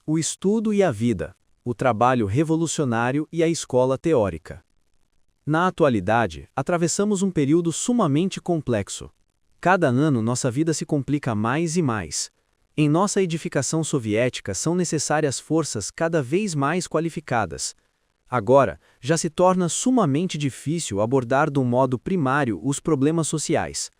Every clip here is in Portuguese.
O estudo e a vida, o trabalho revolucionário e a escola teórica. Na atualidade, atravessamos um período sumamente complexo. Cada ano nossa vida se complica mais e mais. Em nossa edificação soviética são necessárias forças cada vez mais qualificadas. Agora, já se torna sumamente difícil abordar de um modo primário os problemas sociais.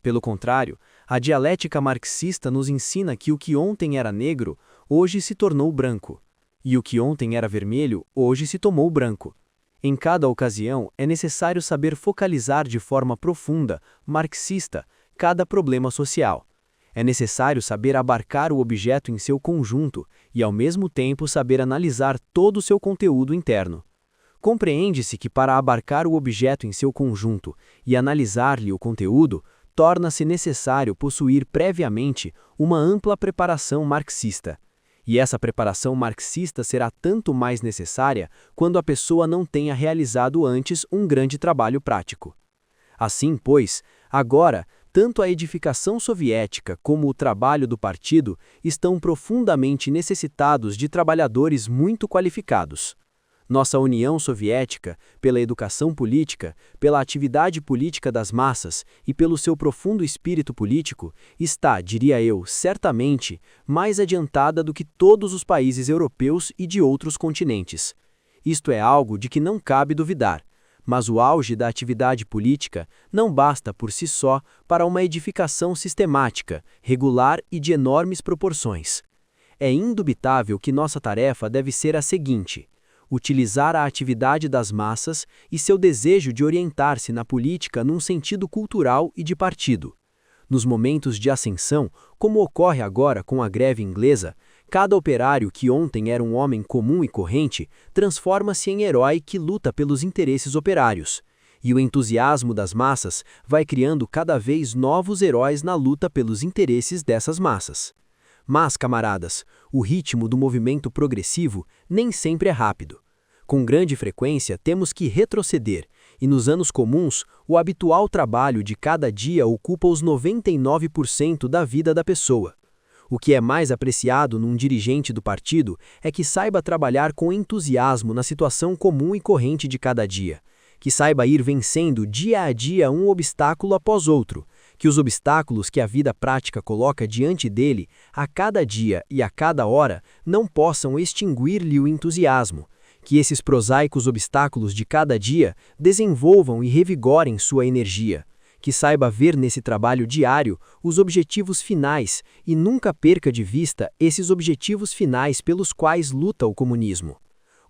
Pelo contrário, a dialética marxista nos ensina que o que ontem era negro, hoje se tornou branco. E o que ontem era vermelho, hoje se tomou branco. Em cada ocasião, é necessário saber focalizar de forma profunda, marxista, cada problema social. É necessário saber abarcar o objeto em seu conjunto e, ao mesmo tempo, saber analisar todo o seu conteúdo interno. Compreende-se que para abarcar o objeto em seu conjunto e analisar-lhe o conteúdo, torna-se necessário possuir previamente uma ampla preparação marxista. E essa preparação marxista será tanto mais necessária quando a pessoa não tenha realizado antes um grande trabalho prático. Assim, pois, agora, tanto a edificação soviética como o trabalho do partido estão profundamente necessitados de trabalhadores muito qualificados. Nossa União Soviética, pela educação política, pela atividade política das massas e pelo seu profundo espírito político, está, diria eu, certamente, mais adiantada do que todos os países europeus e de outros continentes. Isto é algo de que não cabe duvidar, mas o auge da atividade política não basta por si só para uma edificação sistemática, regular e de enormes proporções. É indubitável que nossa tarefa deve ser a seguinte: utilizar a atividade das massas e seu desejo de orientar-se na política num sentido cultural e de partido. Nos momentos de ascensão, como ocorre agora com a greve inglesa, cada operário que ontem era um homem comum e corrente, transforma-se em herói que luta pelos interesses operários. E o entusiasmo das massas vai criando cada vez novos heróis na luta pelos interesses dessas massas. Mas, camaradas, o ritmo do movimento progressivo nem sempre é rápido. Com grande frequência temos que retroceder, e nos anos comuns, o habitual trabalho de cada dia ocupa os 99% da vida da pessoa. O que é mais apreciado num dirigente do partido é que saiba trabalhar com entusiasmo na situação comum e corrente de cada dia, que saiba ir vencendo dia a dia um obstáculo após outro, que os obstáculos que a vida prática coloca diante dele, a cada dia e a cada hora, não possam extinguir-lhe o entusiasmo, que esses prosaicos obstáculos de cada dia desenvolvam e revigorem sua energia, que saiba ver nesse trabalho diário os objetivos finais e nunca perca de vista esses objetivos finais pelos quais luta o comunismo.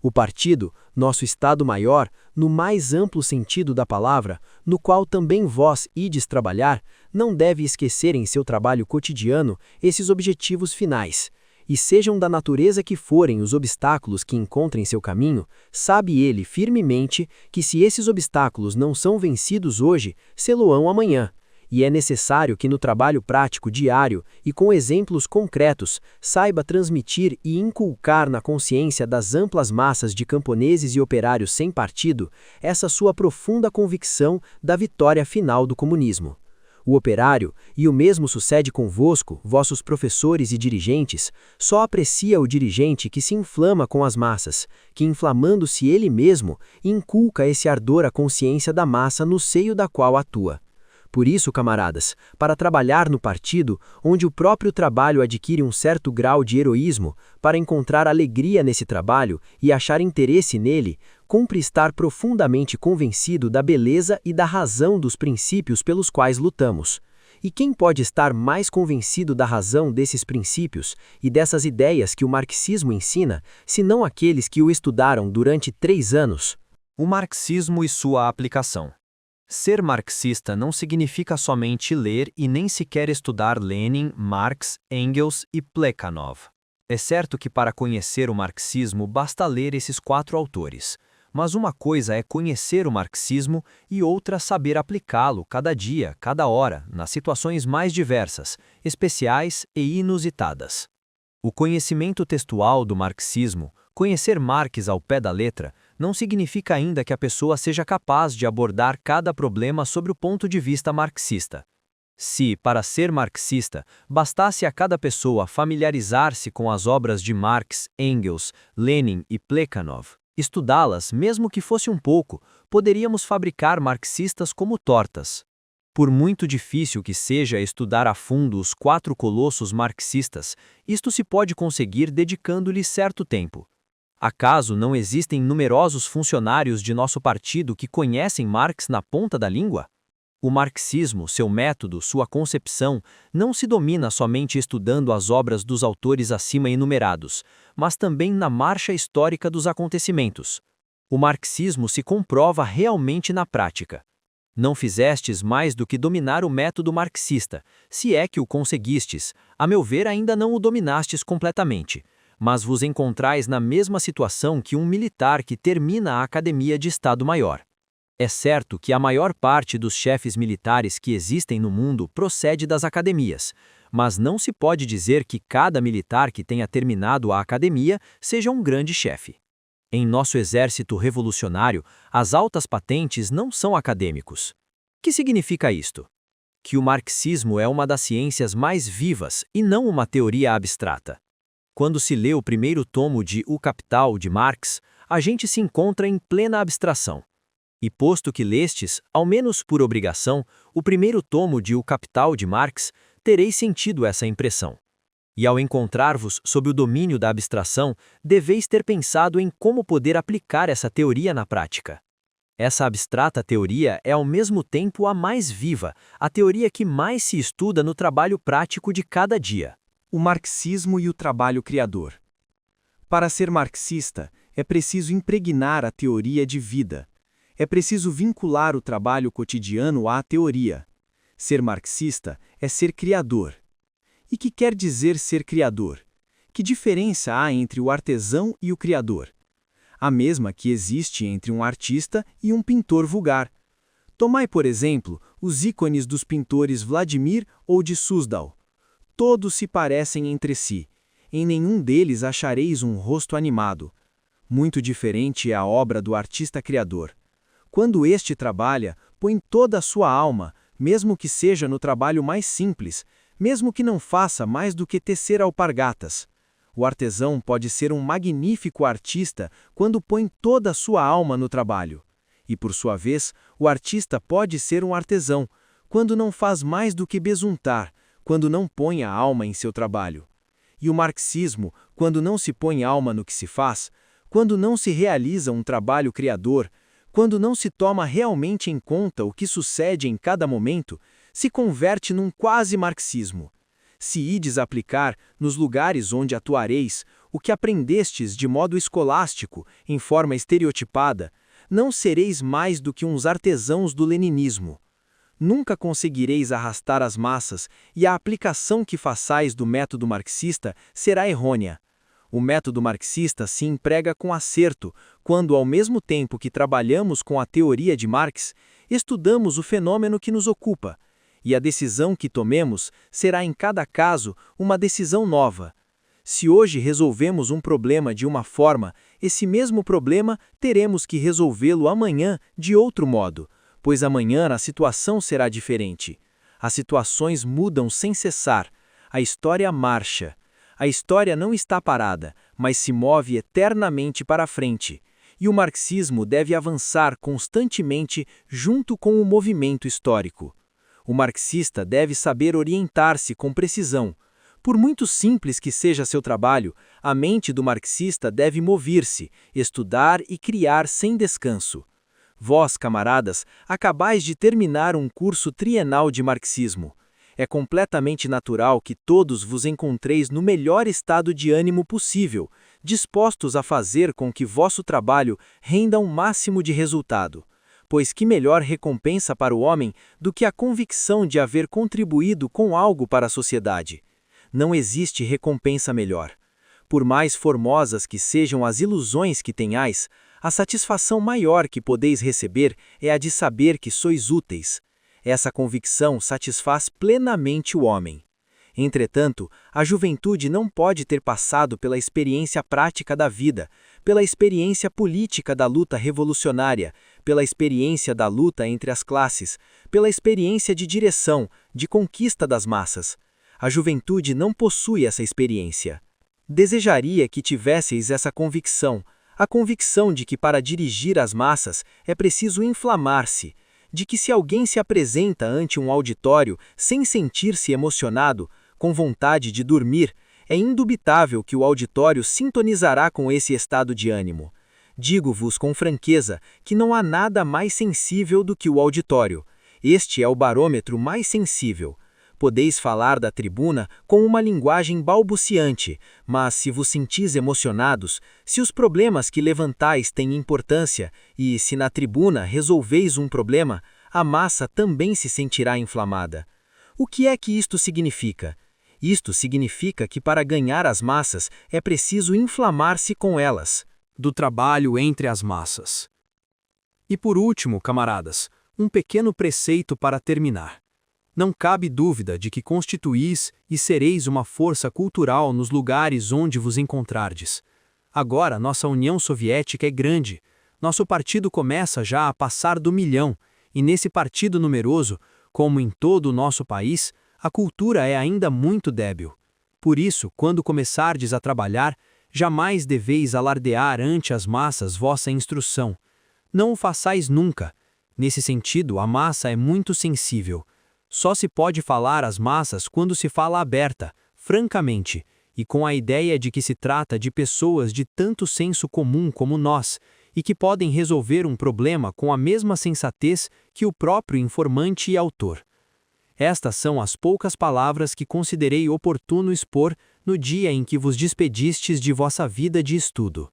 O partido, nosso Estado-Maior, no mais amplo sentido da palavra, no qual também vós ides trabalhar, não deve esquecer em seu trabalho cotidiano esses objetivos finais. E sejam da natureza que forem os obstáculos que encontrem seu caminho, sabe ele firmemente que se esses obstáculos não são vencidos hoje, sê-lo-ão amanhã. E é necessário que no trabalho prático diário e com exemplos concretos saiba transmitir e inculcar na consciência das amplas massas de camponeses e operários sem partido essa sua profunda convicção da vitória final do comunismo. O operário, e o mesmo sucede convosco, vossos professores e dirigentes, só aprecia o dirigente que se inflama com as massas, que inflamando-se ele mesmo, inculca esse ardor à consciência da massa no seio da qual atua. Por isso, camaradas, para trabalhar no partido, onde o próprio trabalho adquire um certo grau de heroísmo, para encontrar alegria nesse trabalho e achar interesse nele, cumpre estar profundamente convencido da beleza e da razão dos princípios pelos quais lutamos. E quem pode estar mais convencido da razão desses princípios e dessas ideias que o marxismo ensina, senão aqueles que o estudaram durante 3 anos? O marxismo e sua aplicação. Ser marxista não significa somente ler e nem sequer estudar Lenin, Marx, Engels e Plekhanov. É certo que para conhecer o marxismo basta ler esses 4 autores, mas uma coisa é conhecer o marxismo e outra saber aplicá-lo cada dia, cada hora, nas situações mais diversas, especiais e inusitadas. O conhecimento textual do marxismo, conhecer Marx ao pé da letra, não significa ainda que a pessoa seja capaz de abordar cada problema sob o ponto de vista marxista. Se, para ser marxista, bastasse a cada pessoa familiarizar-se com as obras de Marx, Engels, Lenin e Plekhanov, estudá-las, mesmo que fosse um pouco, poderíamos fabricar marxistas como tortas. Por muito difícil que seja estudar a fundo os 4 colossos marxistas, isto se pode conseguir dedicando-lhe certo tempo. Acaso não existem numerosos funcionários de nosso partido que conhecem Marx na ponta da língua? O marxismo, seu método, sua concepção, não se domina somente estudando as obras dos autores acima enumerados, mas também na marcha histórica dos acontecimentos. O marxismo se comprova realmente na prática. Não fizestes mais do que dominar o método marxista, se é que o conseguistes, a meu ver ainda não o dominastes completamente, mas vos encontrais na mesma situação que um militar que termina a academia de Estado-Maior. É certo que a maior parte dos chefes militares que existem no mundo procede das academias, mas não se pode dizer que cada militar que tenha terminado a academia seja um grande chefe. Em nosso exército revolucionário, as altas patentes não são acadêmicos. Que significa isto? Que o marxismo é uma das ciências mais vivas e não uma teoria abstrata. Quando se lê o primeiro tomo de O Capital, de Marx, a gente se encontra em plena abstração. E posto que lestes, ao menos por obrigação, o primeiro tomo de O Capital de Marx, tereis sentido essa impressão. E ao encontrar-vos sob o domínio da abstração, deveis ter pensado em como poder aplicar essa teoria na prática. Essa abstrata teoria é ao mesmo tempo a mais viva, a teoria que mais se estuda no trabalho prático de cada dia. O marxismo e o trabalho criador. Para ser marxista, é preciso impregnar a teoria de vida. É preciso vincular o trabalho cotidiano à teoria. Ser marxista é ser criador. E que quer dizer ser criador? Que diferença há entre o artesão e o criador? A mesma que existe entre um artista e um pintor vulgar. Tomai, por exemplo, os ícones dos pintores Vladimir ou de Suzdal. Todos se parecem entre si. Em nenhum deles achareis um rosto animado. Muito diferente é a obra do artista criador. Quando este trabalha, põe toda a sua alma, mesmo que seja no trabalho mais simples, mesmo que não faça mais do que tecer alpargatas. O artesão pode ser um magnífico artista quando põe toda a sua alma no trabalho. E, por sua vez, o artista pode ser um artesão, quando não faz mais do que besuntar, quando não põe a alma em seu trabalho. E o marxismo, quando não se põe alma no que se faz, quando não se realiza um trabalho criador, quando não se toma realmente em conta o que sucede em cada momento, se converte num quase marxismo. Se ides aplicar, nos lugares onde atuareis, o que aprendestes de modo escolástico, em forma estereotipada, não sereis mais do que uns artesãos do leninismo. Nunca conseguireis arrastar as massas e a aplicação que façais do método marxista será errônea. O método marxista se emprega com acerto, quando, ao mesmo tempo que trabalhamos com a teoria de Marx, estudamos o fenômeno que nos ocupa, e a decisão que tomemos será em cada caso uma decisão nova. Se hoje resolvemos um problema de uma forma, esse mesmo problema teremos que resolvê-lo amanhã de outro modo, pois amanhã a situação será diferente. As situações mudam sem cessar, a história marcha. A história não está parada, mas se move eternamente para frente, e o marxismo deve avançar constantemente junto com o movimento histórico. O marxista deve saber orientar-se com precisão. Por muito simples que seja seu trabalho, a mente do marxista deve mover-se, estudar e criar sem descanso. Vós, camaradas, acabais de terminar um curso trienal de marxismo. É completamente natural que todos vos encontreis no melhor estado de ânimo possível, dispostos a fazer com que vosso trabalho renda um máximo de resultado. Pois que melhor recompensa para o homem do que a convicção de haver contribuído com algo para a sociedade? Não existe recompensa melhor. Por mais formosas que sejam as ilusões que tenhais, a satisfação maior que podeis receber é a de saber que sois úteis. Essa convicção satisfaz plenamente o homem. Entretanto, a juventude não pode ter passado pela experiência prática da vida, pela experiência política da luta revolucionária, pela experiência da luta entre as classes, pela experiência de direção, de conquista das massas. A juventude não possui essa experiência. Desejaria que tivesseis essa convicção, a convicção de que para dirigir as massas é preciso inflamar-se, de que se alguém se apresenta ante um auditório sem sentir-se emocionado, com vontade de dormir, é indubitável que o auditório sintonizará com esse estado de ânimo. Digo-vos com franqueza que não há nada mais sensível do que o auditório. Este é o barômetro mais sensível. Podeis falar da tribuna com uma linguagem balbuciante, mas se vos sentis emocionados, se os problemas que levantais têm importância e se na tribuna resolveis um problema, a massa também se sentirá inflamada. O que é que isto significa? Isto significa que para ganhar as massas é preciso inflamar-se com elas. Do trabalho entre as massas. E por último, camaradas, um pequeno preceito para terminar. Não cabe dúvida de que constituís e sereis uma força cultural nos lugares onde vos encontrardes. Agora nossa União Soviética é grande, nosso partido começa já a passar do 1 milhão, e nesse partido numeroso, como em todo o nosso país, a cultura é ainda muito débil. Por isso, quando começardes a trabalhar, jamais deveis alardear ante as massas vossa instrução. Não o façais nunca. Nesse sentido, a massa é muito sensível. Só se pode falar às massas quando se fala aberta, francamente, e com a ideia de que se trata de pessoas de tanto senso comum como nós, e que podem resolver um problema com a mesma sensatez que o próprio informante e autor. Estas são as poucas palavras que considerei oportuno expor no dia em que vos despedistes de vossa vida de estudo.